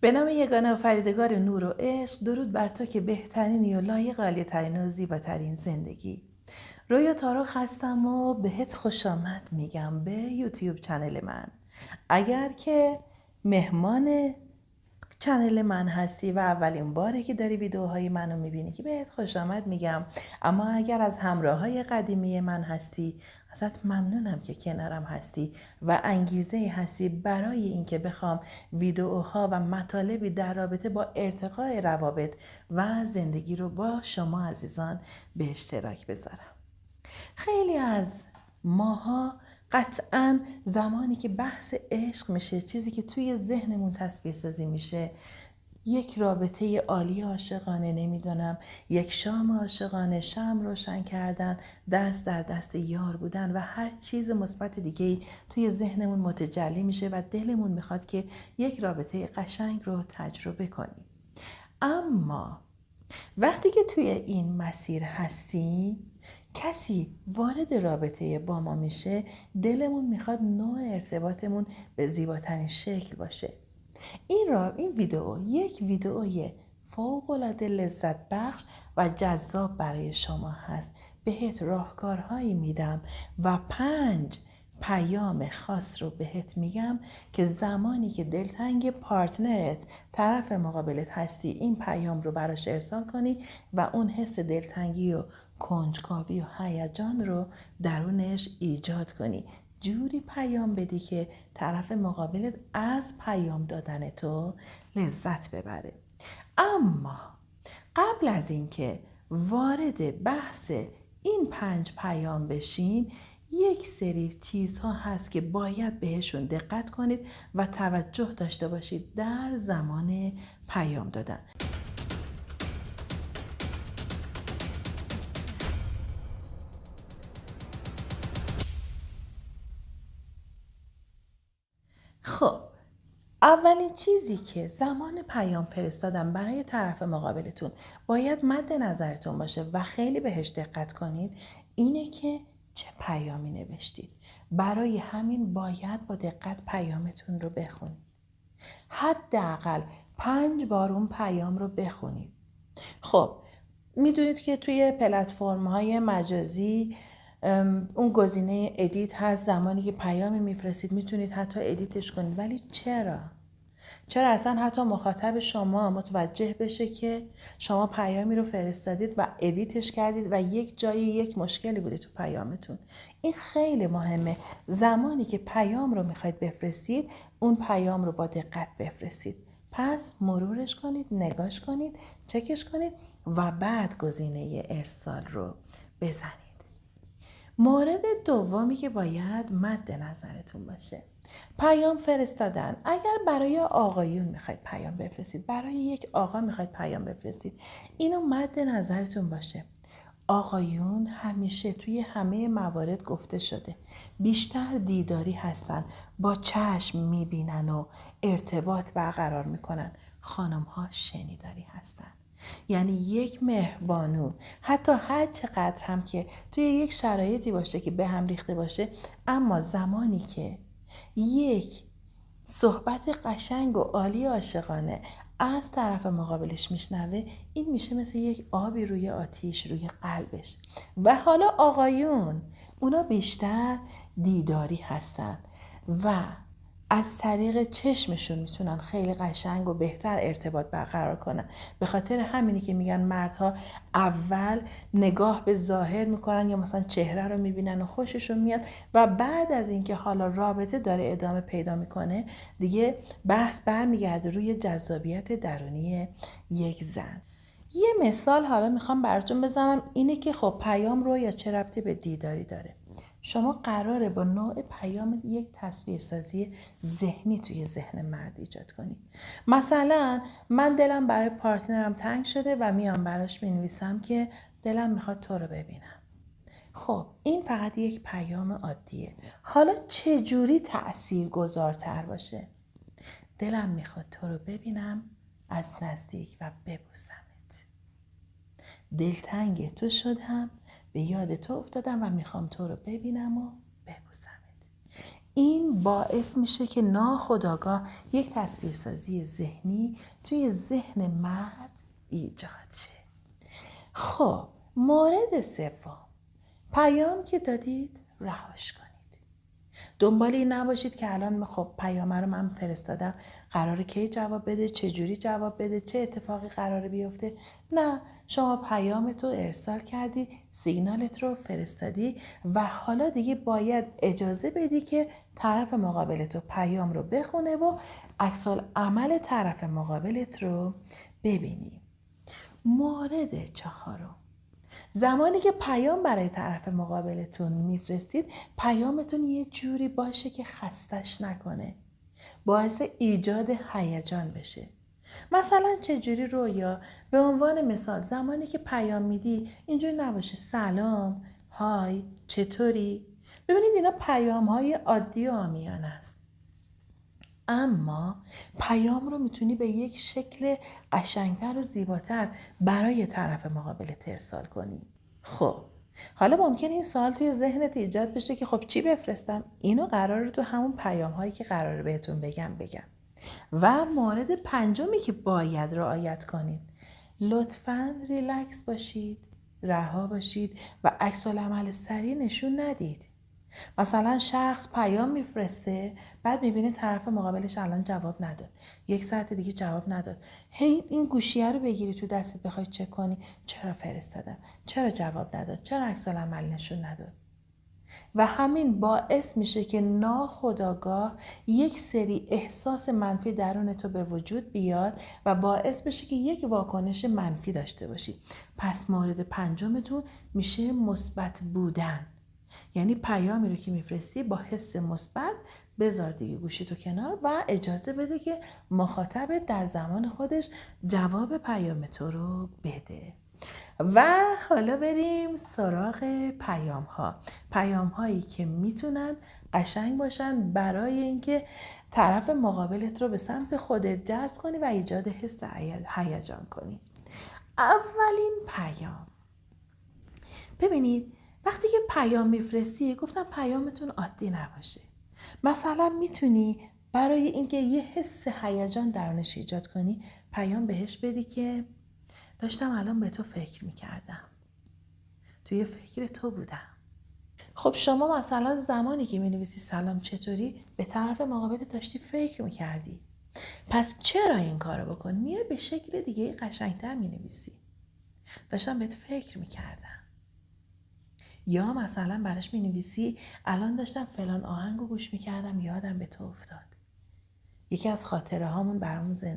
به نام یگانه آفریدگار نور و عشق، درود بر تو که بهترینی و لایق عالی‌ترین و زیباترین زندگی. رویا تارو هستم و بهت خوش آمد میگم به یوتیوب چنل من. اگر که مهمان چنل من هستی و اولین باره که داری ویدیوهای منو میبینی که بهت خوش آمد میگم، اما اگر از همراههای قدیمی من هستی ازت ممنونم که کنارم هستی و انگیزه هستی برای اینکه بخوام ویدیوها و مطالبی در رابطه با ارتقاء روابط و زندگی رو با شما عزیزان به اشتراک بذارم. خیلی از ماها قطعاً زمانی که بحث عشق میشه، چیزی که توی ذهنمون تصویر سازی میشه یک رابطه عالی عاشقانه، نمیدونم یک شام عاشقانه، شمع روشن کردن، دست در دست یار بودن و هر چیز مثبت دیگه‌ای توی ذهنمون متجلی میشه و دلمون میخواد که یک رابطه قشنگ رو تجربه کنیم. اما وقتی که توی این مسیر هستیم، کسی وارد رابطه با ما میشه، دلمون میخواد نوع ارتباطمون به زیباترین شکل باشه. این ویدیو یک ویدیوی فوق‌العاده لذت بخش و جذاب برای شما هست. بهت راهکارهایی میدم و 5 پیام خاص رو بهت میگم که زمانی که دلتنگ پارتنرت طرف مقابلت هستی این پیام رو براش ارسال کنی و اون حس دلتنگی و کنجکاوی و هیجان رو درونش ایجاد کنی. جوری پیام بدی که طرف مقابلت از پیام دادن تو لذت ببره. اما قبل از اینکه وارد بحث این 5 پیام بشیم، یک سری چیزها هست که باید بهشون دقت کنید و توجه داشته باشید در زمان پیام دادن. خب، اولین چیزی که زمان پیام فرستادن برای طرف مقابلتون باید مد نظرتون باشه و خیلی بهش دقت کنید اینه که چه پیامی نوشتید. برای همین باید با دقت پیامتون رو بخونید. حداقل 5 بار اون پیام رو بخونید. خب، میدونید که توی پلتفرم‌های مجازی اون گزینه ادیت هست. زمانی که پیامی میفرستید میتونید حتی ادیتش کنید. ولی چرا اصلا حتی مخاطب شما متوجه بشه که شما پیامی رو فرستادید و ادیتش کردید و یک جایی یک مشکلی بوده تو پیامتون؟ این خیلی مهمه. زمانی که پیام رو میخواید بفرستید اون پیام رو با دقت بفرستید. پس مرورش کنید، نگاش کنید، چکش کنید و بعد گزینه ارسال رو بزنید. مورد دومی که باید مد نظرتون باشه، پیام فرستادن. اگر برای آقایون میخواید پیام بفرستید، برای یک آقا میخواید پیام بفرستید، اینو مد نظرتون باشه. آقایون همیشه توی همه موارد گفته شده بیشتر دیداری هستن، با چشم میبینن و ارتباط برقرار میکنن. خانم ها شنیداری هستن. یعنی یک مهربانو حتی هر چقدر هم که توی یک شرایطی باشه که به هم ریخته باشه، اما زمانی که یک صحبت قشنگ و عالی عاشقانه از طرف مقابلش میشنوه، این میشه مثل یک آبی روی آتیش روی قلبش. و حالا آقایون، اونا بیشتر دیداری هستن و از طریق چشمشون میتونن خیلی قشنگ و بهتر ارتباط برقرار کنن. به خاطر همینی که میگن مردها اول نگاه به ظاهر میکنن یا مثلا چهره رو میبینن و خوششون میاد و بعد از اینکه حالا رابطه داره ادامه پیدا میکنه دیگه بحث برمیگرده روی جذابیت درونی یک زن. یه مثال حالا میخوام براتون بزنم، اینه که خب پیام رو یا چه ربطی به دیداری داره. شما قراره با نوع پیام یک تصویرسازی ذهنی توی ذهن مرد ایجاد کنید. مثلا من دلم برای پارتنرم تنگ شده و میام براش مینویسم که دلم میخواد تو رو ببینم. خب این فقط یک پیام عادیه. حالا چجوری تأثیر گذارتر باشه؟ دلم میخواد تو رو ببینم از نزدیک و ببوسمت. دلتنگ تو شدم، به یاد تو افتادم و میخوام تو رو ببینم و ببوسمت. این باعث میشه که ناخودآگاه یک تصویرسازی ذهنی توی ذهن مرد ایجاد شه. خب مورد سوم، پیام که دادید رهاش کنید. دنبال این نباشید که الان خب پیام رو من فرستادم، قراره کی جواب بده، چه جوری جواب بده، چه اتفاقی قراره بیفته. نه، شما پیامت رو ارسال کردی، سیگنالت رو فرستادی و حالا دیگه باید اجازه بدی که طرف مقابلت رو پیام رو بخونه و عکس‌العمل طرف مقابلت رو ببینی. مورد چهارم، زمانی که پیام برای طرف مقابلتون میفرستید، پیامتون یه جوری باشه که خستش نکنه، باعث ایجاد هیجان بشه. مثلا چجوری رویا؟ به عنوان مثال زمانی که پیام میدی اینجوری نباشه سلام، های، چطوری؟ ببینید اینا پیام های عادی و عامیانه است. اما پیام رو میتونی به یک شکل قشنگتر و زیباتر برای طرف مقابلت ارسال کنی. خب حالا ممکنه این سوال توی ذهنت ایجاد بشه که خب چی بفرستم؟ اینو قراره تو همون پیام هایی که قراره بهتون بگم. و مورد پنجمی که باید رعایت کنید، لطفاً ریلکس باشید، رها باشید و عکس‌العمل سریع نشون ندید. مثلا شخص پیام میفرسته، بعد میبینه طرف مقابلش الان جواب نداد، 1 ساعت دیگه جواب نداد، هی این گوشیه رو بگیری تو دستت بخوای چک کنی چرا فرستادم، چرا جواب نداد، چرا عکس‌العمل نشون نداد. و همین باعث میشه که ناخودآگاه یک سری احساس منفی درون تو به وجود بیاد و باعث بشه که یک واکنش منفی داشته باشی. پس مورد پنجمتون میشه مثبت بودن. یعنی پیامی رو که میفرستی با حس مثبت بذار دیگه گوشی تو کنار و اجازه بده که مخاطبت در زمان خودش جواب پیام تو رو بده. و حالا بریم سراغ پیام ها. پیام هایی که میتونن قشنگ باشن برای اینکه طرف مقابلت رو به سمت خودت جذب کنی و ایجاد حس هیجان کنی. اولین پیام، ببینید وقتی که پیام میفرستی، گفتم پیامتون عادی نباشه. مثلا میتونی برای اینکه یه حس هیجان درونش ایجاد کنی پیام بهش بدی که داشتم الان به تو فکر میکردم، توی فکر تو بودم. خب شما مثلا زمانی که مینویسی سلام چطوری، به طرف مقابل داشتی فکر میکردی. پس چرا این کارو بکن؟ میای به شکل دیگه قشنگتر مینویسی، داشتم بهت فکر میکردم. یا مثلا براش مینویسی الان داشتم فلان آهنگو گوش میکردم یادم به تو افتاد، یکی از خاطره هامون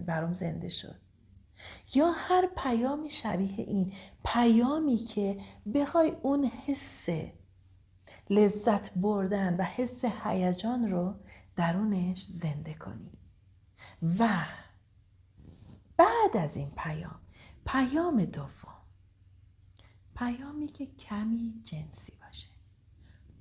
برام زنده شد. یا هر پیامی شبیه این، پیامی که بخوای اون حس لذت بردن و حس هیجان رو درونش زنده کنی. و بعد از این پیام دوم، پیامی که کمی جنسی باشه.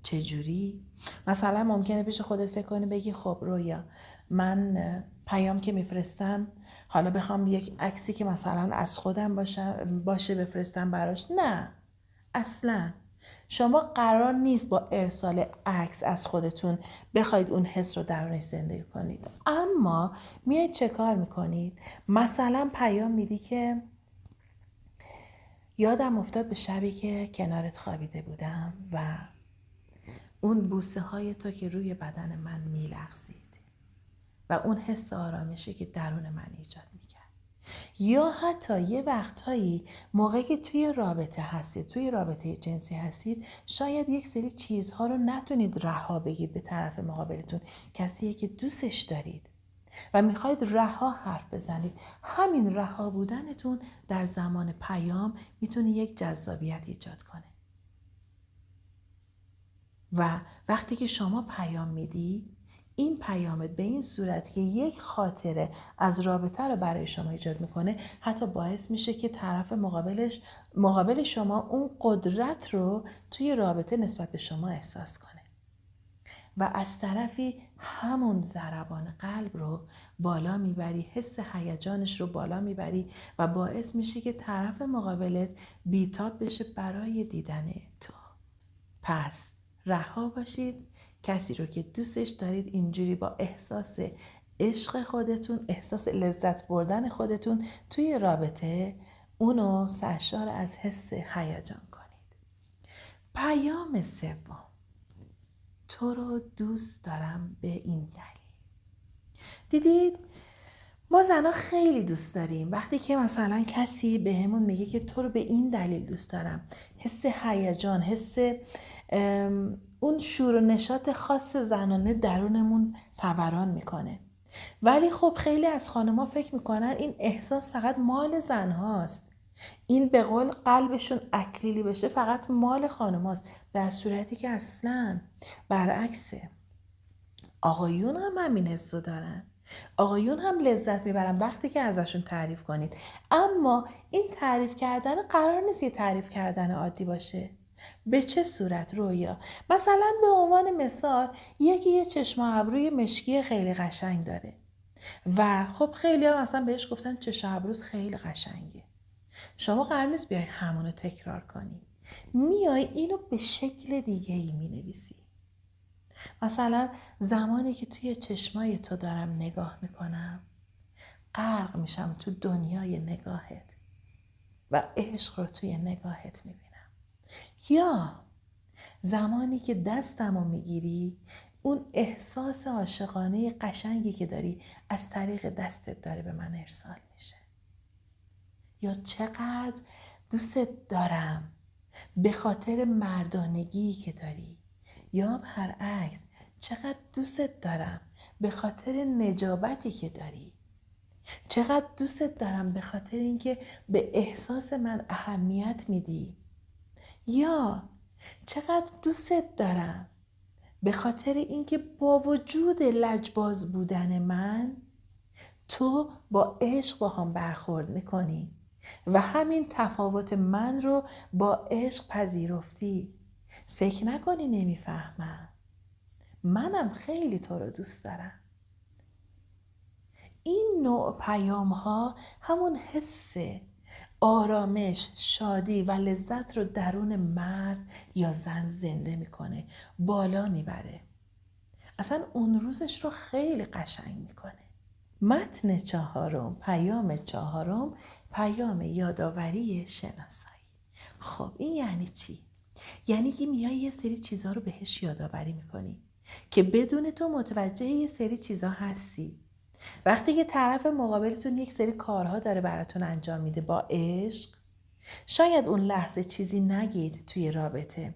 چجوری؟ مثلا ممکنه پیش خودت فکر کنی بگی خب رویا، من پیام که میفرستم حالا بخوام یک عکسی که مثلا از خودم باشه بفرستم براش. نه، اصلا شما قرار نیست با ارسال عکس از خودتون بخواید اون حس رو درونش زندگی کنید. اما میاید چه کار میکنید؟ مثلا پیام میدی که یادم افتاد به شبی که کنارت خوابیده بودم و اون بوسه های تو که روی بدن من میلغزید و اون حس آرامشی که درون من ایجاد میکرد. یا حتی یه وقتهایی موقعی که توی رابطه هستید، توی رابطه جنسی هستید، شاید یک سری چیزها رو نتونید رها بگید به طرف مقابلتون، کسیه که دوستش دارید و میخواید رها حرف بزنید. همین رها بودنتون در زمان پیام میتونه یک جذابیت ایجاد کنه. و وقتی که شما پیام میدی، این پیامت به این صورت که یک خاطره از رابطه رو برای شما ایجاد میکنه، حتی باعث میشه که طرف مقابل شما اون قدرت رو توی رابطه نسبت به شما احساس کنه و از طرفی همون ضربان قلب رو بالا میبری، حس هیجانش رو بالا میبری و باعث میشه که طرف مقابلت بیتاب بشه برای دیدن تو. پس رها باشید، کسی رو که دوستش دارید اینجوری با احساس عشق خودتون، احساس لذت بردن خودتون توی رابطه، اونو سرشار از حس هیجان کنید. پیام سوم، تو رو دوست دارم به این دلیل. دیدید ما زنها خیلی دوست داریم وقتی که مثلا کسی بهمون میگه که تو رو به این دلیل دوست دارم، حس هیجان، حس اون شور و نشاط خاص زنانه درونمون فوران میکنه. ولی خب خیلی از خانم‌ها فکر میکنن این احساس فقط مال زن هاست، این به قول قلبشون اکلیلی بشه فقط مال خانم هاست، در صورتی که اصلا برعکسه. آقایون هم همین حسو دارن، آقایون هم لذت میبرن وقتی که ازشون تعریف کنید. اما این تعریف کردن قرار نیست یه تعریف کردن عادی باشه. به چه صورت رویا؟ مثلا به عنوان مثال یکی یه چشم و ابروی مشکی خیلی قشنگ داره و خب خیلی هم مثلا بهش گفتن چشم ابروت خیلی قشنگه. شما قرار نیست بیای همونو تکرار کنی، میای اینو به شکل دیگه ای می نویسی. مثلا زمانی که توی چشمای تو دارم نگاه میکنم غرق میشم تو دنیای نگاهت و عشق رو توی نگاهت میبینم. یا زمانی که دستمو میگیری اون احساس عاشقانه قشنگی که داری از طریق دستت داره به من ارسال میشه. یا چقدر دوست دارم به خاطر مردانگی که داری، یا برعکس چقدر دوست دارم به خاطر نجابتی که داری، چقدر دوست دارم به خاطر اینکه به احساس من اهمیت میدی، یا چقدر دوست دارم به خاطر اینکه با وجود لجباز بودن من تو با عشق با هم برخورد میکنی و همین تفاوت من رو با عشق پذیرفتی. فکر نکنی نمیفهمم، منم خیلی تو رو دوست دارم. این نوع پیام ها همون حس آرامش، شادی و لذت رو درون مرد یا زن زنده میکنه، بالا میبره، اصلا اون روزش رو خیلی قشنگ میکنه. متن چهارم، پیام چهارم، پیام یادآوری شناسایی. خب این یعنی چی؟ یعنی که میای یه سری چیزها رو بهش یادآوری میکنی که بدون تو متوجه یه سری چیزها هستی. وقتی که طرف مقابلتون یک سری کارها داره براتون انجام میده با عشق، شاید اون لحظه چیزی نگید توی رابطه،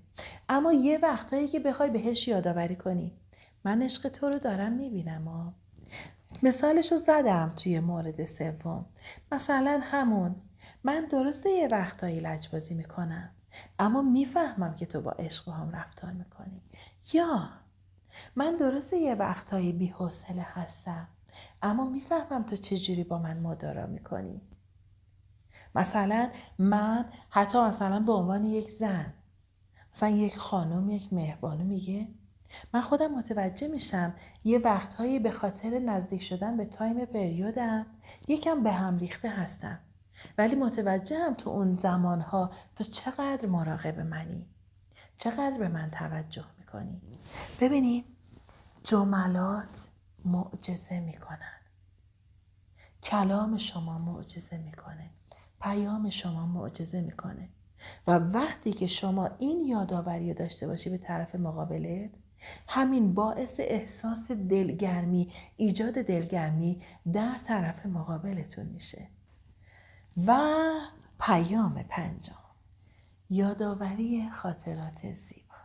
اما یه وقتایی که بخوای بهش یادآوری کنی من عشق تو رو دارم میبینم. مثالشو زدم توی مورد سوم، مثلا همون من درسته یه وقتایی لجبازی میکنم اما میفهمم که تو با عشق با هم رفتار میکنی. یا من درسته یه وقتایی بی‌حوصله هستم اما میفهمم تو چجوری با من مدارا میکنی. مثلا من حتی مثلا به عنوان یک زن، مثلا یک خانم، یک مهربانو میگه من خودم متوجه میشم یه وقتهایی به خاطر نزدیک شدن به تایم پریودم یکم به هم ریخته هستم، ولی متوجهم تو اون زمانها تو چقدر مراقب منی، چقدر به من توجه میکنی. ببینید جملات معجزه میکنن، کلام شما معجزه میکنه، پیام شما معجزه میکنه و وقتی که شما این یادآوری داشته باشی به طرف مقابلت، همین باعث احساس دلگرمی، ایجاد دلگرمی در طرف مقابلتون میشه. و پیام پنجم، یادآوری خاطرات زیبا.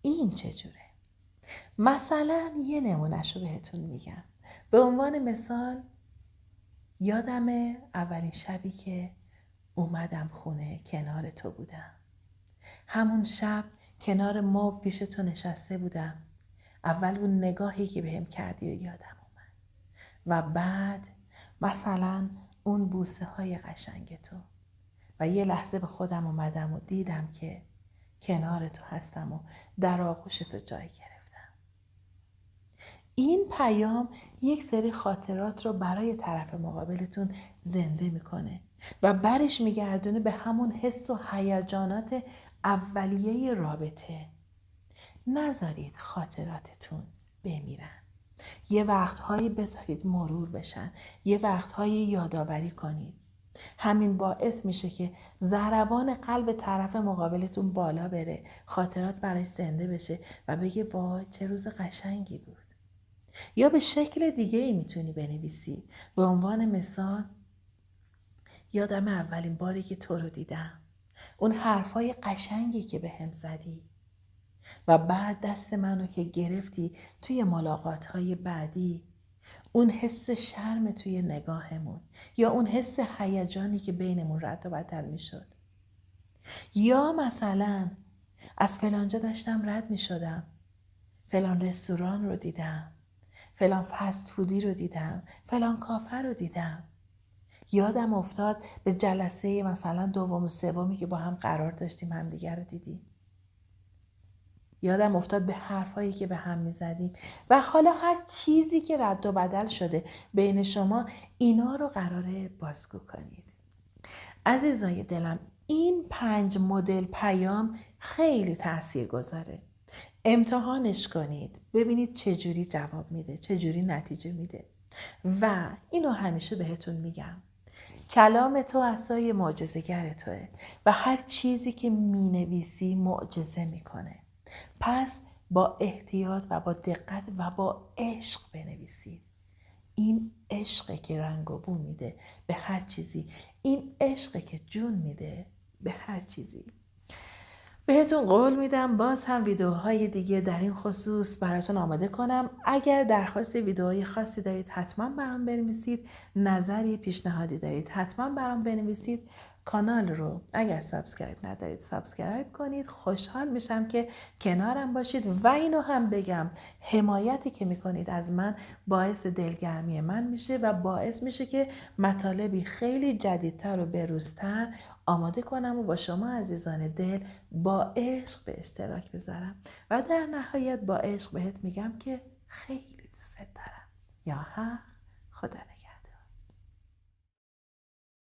این چجوره؟ مثلا یه نمونهشو بهتون میگم. به عنوان مثال یادمه اولین شبی که اومدم خونه کنار تو بودم. همون شب کنار مبل پیش تو نشسته بودم. اول اون نگاهی که بهم کردی و یادم اومد و بعد مثلا اون بوسه های قشنگ تو و یه لحظه به خودم اومدم و دیدم که کنار تو هستم و در آغوش تو جای گرفتم. این پیام یک سری خاطرات رو برای طرف مقابلتون زنده میکنه و برش میگردونه به همون حس و هیجانات اولیه رابطه. نذارید خاطراتتون بمیرن. یه وقتهایی بذارید مرور بشن. یه وقتهایی یادآوری کنید. همین باعث میشه که ضربان قلب طرف مقابلتون بالا بره، خاطرات براش زنده بشه و بگه وای چه روز قشنگی بود. یا به شکل دیگه ای میتونی بنویسی. به عنوان مثال، یادم اولین باری که تو رو دیدم، اون حرفای قشنگی که به هم زدی و بعد دست منو که گرفتی توی ملاقات‌های بعدی، اون حس شرم توی نگاهمون یا اون حس هیجانی که بینمون رد و بدل میشد. یا مثلا از فلانجا داشتم رد میشدم، فلان رستوران رو دیدم، فلان فست فودی رو دیدم، فلان کافه رو دیدم. یادم افتاد به جلسه مثلا دوم و سومی که با هم قرار داشتیم همدیگر رو دیدیم. یادم افتاد به حرفایی که به هم میزدیم و حالا هر چیزی که رد و بدل شده بین شما، اینا رو قراره بازگو کنید. عزیزای دلم، این 5 مدل پیام خیلی تأثیر گذاره. امتحانش کنید، ببینید چجوری جواب میده، چجوری نتیجه میده. و اینو همیشه بهتون میگم، کلام تو عصای معجزه‌گر توه و هر چیزی که مینویسی معجزه میکنه. پس با احتیاط و با دقت و با عشق بنویسید. این عشقه که رنگ و بو میده به هر چیزی. این عشقه که جون میده به هر چیزی. بهتون قول میدم باز هم ویدیوهای دیگه در این خصوص براتون آماده کنم. اگر درخواست ویدیوهای خاصی دارید حتما برام بنویسید. نظری پیشنهادی دارید حتما برام بنویسید. کانال رو اگر سابسکرایب ندارید سابسکرایب کنید. خوشحال میشم که کنارم باشید و اینو هم بگم حمایتی که میکنید از من باعث دلگرمی من میشه و باعث میشه که مطالبی خیلی جدیدتر و بروزتر آماده کنم و با شما عزیزان دل با عشق به اشتراک بذارم و در نهایت با عشق بهت میگم که خیلی دوست دارم. یا حق خدا نگهدار.